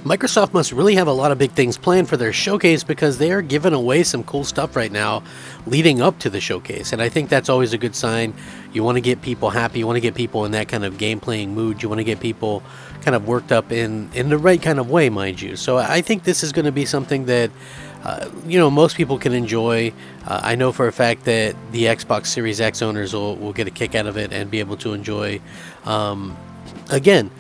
Microsoft must really have a lot of big things planned for their showcase because they are giving away some cool stuff right now leading up to the showcase. And I think that's always a good sign. You want to get people happy. You want to get people in that kind of game playing mood. You want to get people kind of worked up in the right kind of way, mind you. So I think this is going to be something that most people can enjoy. I know for a fact that the Xbox Series X owners will get a kick out of it and be able to enjoy. Again,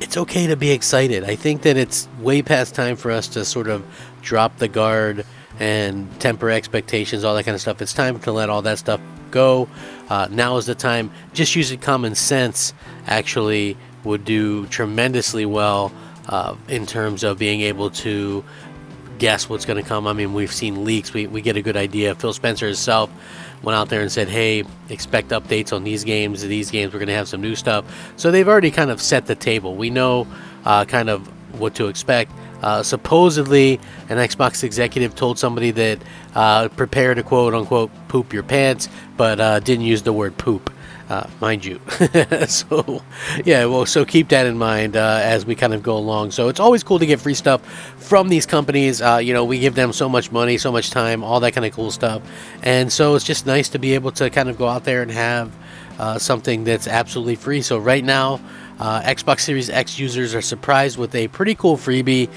it's okay to be excited. I think that it's way past time for us to sort of drop the guard and temper expectations, all that kind of stuff. It's time to let all that stuff go. Now is the time. Just using common sense actually would do tremendously well in terms of being able to guess what's going to come. I mean, we've seen leaks. We get a good idea. Phil Spencer himself went out there and said, hey, expect updates on these games. We're going to have some new stuff. So they've already kind of set the table. We know kind of what to expect. Supposedly, an Xbox executive told somebody that prepare to quote-unquote poop your pants, but didn't use the word poop. Mind you. So yeah, well, so keep that in mind as we kind of go along. So it's always cool to get free stuff from these companies. We give them so much money, so much time, all that kind of cool stuff, and so it's just nice to be able to kind of go out there and have something that's absolutely free. So right now, Xbox Series X users are surprised with a pretty cool freebie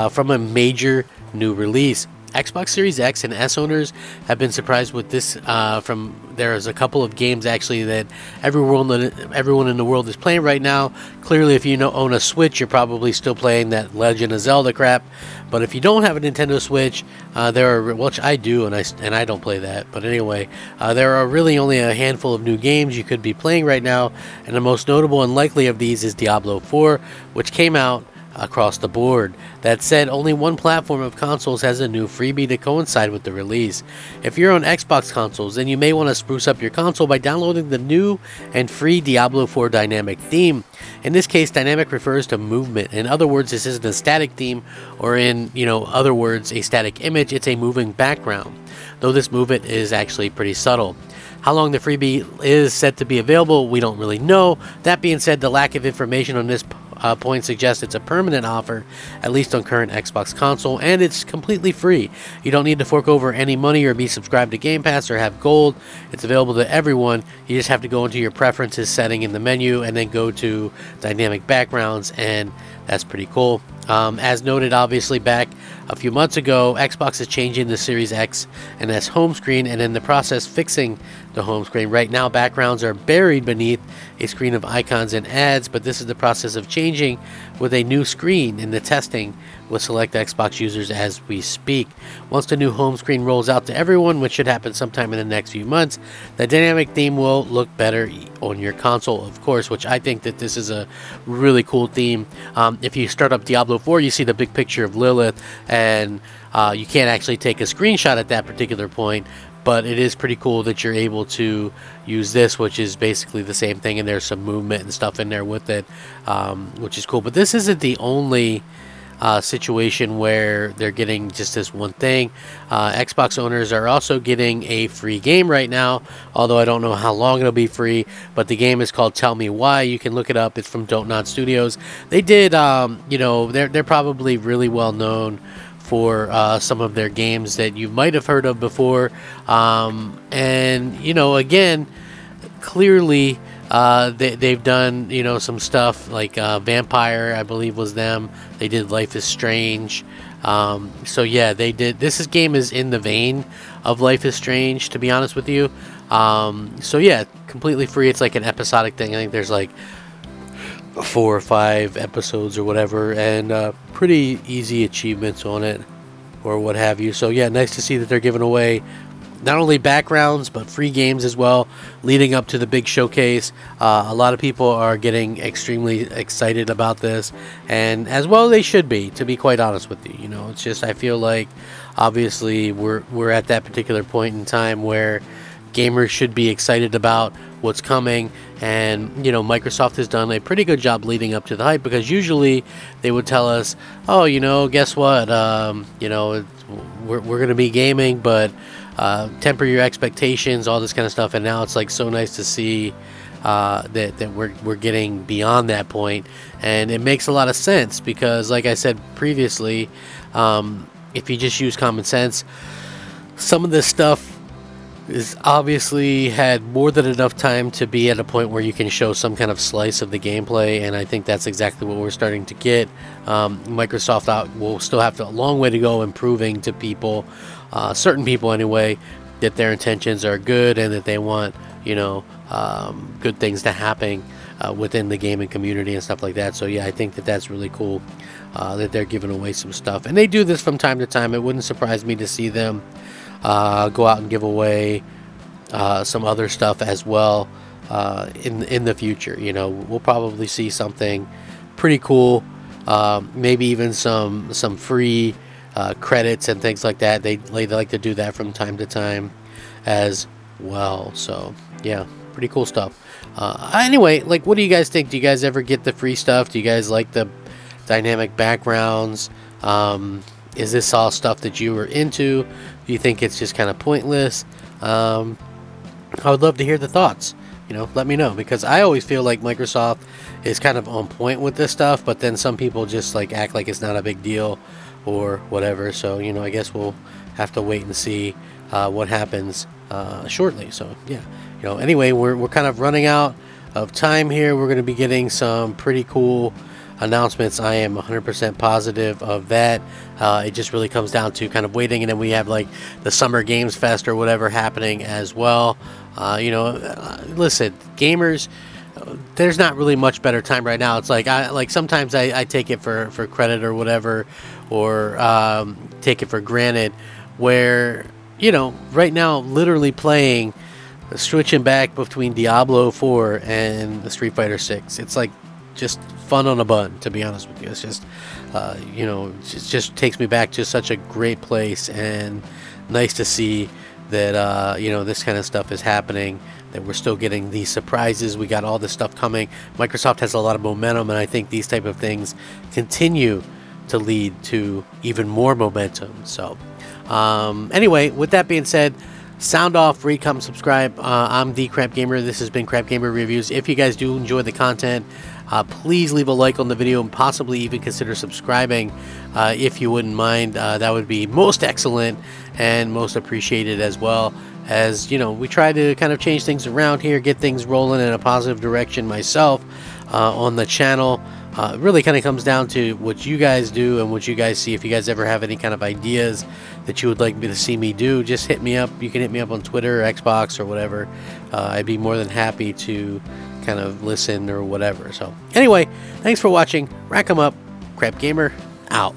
from a major new release. Xbox Series X and S owners have been surprised with this. There's a couple of games actually that everyone in the world is playing right now. Clearly, if you own a Switch, you're probably still playing that Legend of Zelda crap. But if you don't have a Nintendo Switch, which I do, and I don't play that. But anyway, there are really only a handful of new games you could be playing right now, and the most notable and likely of these is Diablo 4, which came out across the board. That said, only one platform of consoles has a new freebie to coincide with the release. If you're on Xbox consoles, then you may want to spruce up your console by downloading the new and free Diablo 4 dynamic theme. In this case, dynamic refers to movement. In other words, this isn't a static theme, or in other words, a static image. It's a moving background, though this movement is actually pretty subtle. How long the freebie is set to be available, we don't really know. That being said, the lack of information on this point suggests it's a permanent offer, at least on current Xbox console, and it's completely free. You don't need to fork over any money or be subscribed to Game Pass or have gold. It's available to everyone. You just have to go into your preferences setting in the menu and then go to dynamic backgrounds, and that's pretty cool. As noted, obviously, back a few months ago, Xbox is changing the Series X and S home screen, and in the process fixing the home screen. Right now, backgrounds are buried beneath a screen of icons and ads, but this is the process of changing with a new screen in the testing with select Xbox users as we speak. Once the new home screen rolls out to everyone, which should happen sometime in the next few months, the dynamic theme will look better on your console, of course, which I think that this is a really cool theme. If you start up Diablo 4, you see the big picture of Lilith, and you can't actually take a screenshot at that particular point, but it is pretty cool that you're able to use this, which is basically the same thing, and there's some movement and stuff in there with it, which is cool. But this isn't the only situation where they're getting just this one thing. Xbox owners are also getting a free game right now, although I don't know how long it'll be free, but the game is called Tell Me Why. You can look it up. It's from Don't Nod Studios. They did, they're probably really well known for some of their games that you might have heard of before, and again, clearly they've done some stuff like Vampire, I believe, was them. They did Life is Strange. So yeah, they did. This game is in the vein of Life is Strange, to be honest with you. So yeah, completely free. It's like an episodic thing. I think there's like 4 or 5 episodes or whatever, and pretty easy achievements on it or what have you. So yeah, nice to see that they're giving away not only backgrounds but free games as well leading up to the big showcase. A lot of people are getting extremely excited about this, and as well they should be, to be quite honest with you. It's just, I feel like obviously we're at that particular point in time where gamers should be excited about what's coming, and Microsoft has done a pretty good job leading up to the hype, because usually they would tell us, oh, guess what, we're gonna be gaming, but temper your expectations, all this kind of stuff. And now it's like so nice to see that we're getting beyond that point, and it makes a lot of sense because, like I said previously, if you just use common sense, some of this stuff is obviously had more than enough time to be at a point where you can show some kind of slice of the gameplay, and I think that's exactly what we're starting to get. Microsoft will still have a long way to go improving to people, certain people anyway, that their intentions are good and that they want, you know, good things to happen within the gaming community and stuff like that. So yeah, I think that that's really cool that they're giving away some stuff, and they do this from time to time. It wouldn't surprise me to see them go out and give away some other stuff as well in the future. You know, we'll probably see something pretty cool, maybe even some free credits and things like that. They like to do that from time to time as well. So yeah, pretty cool stuff. Anyway, like, what do you guys think? Do you guys ever get the free stuff? Do you guys like the dynamic backgrounds? Is this all stuff that you were into? Do you think it's just kind of pointless? I would love to hear the thoughts. You know, let me know, because I always feel like Microsoft is kind of on point with this stuff, but then some people just like act like it's not a big deal or whatever. So, you know, I guess we'll have to wait and see what happens shortly. So yeah, you know, anyway, we're kind of running out of time here. We're going to be getting some pretty cool announcements. I am 100% positive of that. It just really comes down to kind of waiting, and then we have like the Summer Games Fest or whatever happening as well. You know, listen, gamers, there's not really much better time right now. It's like sometimes I take it for credit or whatever, or take it for granted, where, you know, right now literally playing, switching back between Diablo 4 and the Street Fighter 6. It's like just fun on a bun, to be honest with you. It's just you know, it just takes me back to such a great place, and nice to see that you know, this kind of stuff is happening, that we're still getting these surprises. We got all this stuff coming. Microsoft has a lot of momentum, and I think these type of things continue to lead to even more momentum. So anyway, with that being said, sound off, rate, comment, subscribe. I'm the Crap Gamer. This has been Crap Gamer Reviews. If you guys do enjoy the content, please leave a like on the video, and possibly even consider subscribing if you wouldn't mind. That would be most excellent and most appreciated, as well as, you know, we try to kind of change things around here, get things rolling in a positive direction myself on the channel. It really kind of comes down to what you guys do and what you guys see. If you guys ever have any kind of ideas that you would like me to see me do, just hit me up. You can hit me up on Twitter or Xbox or whatever. I'd be more than happy to kind of listen or whatever. So anyway, thanks for watching. Rack 'em up. Crap Gamer out.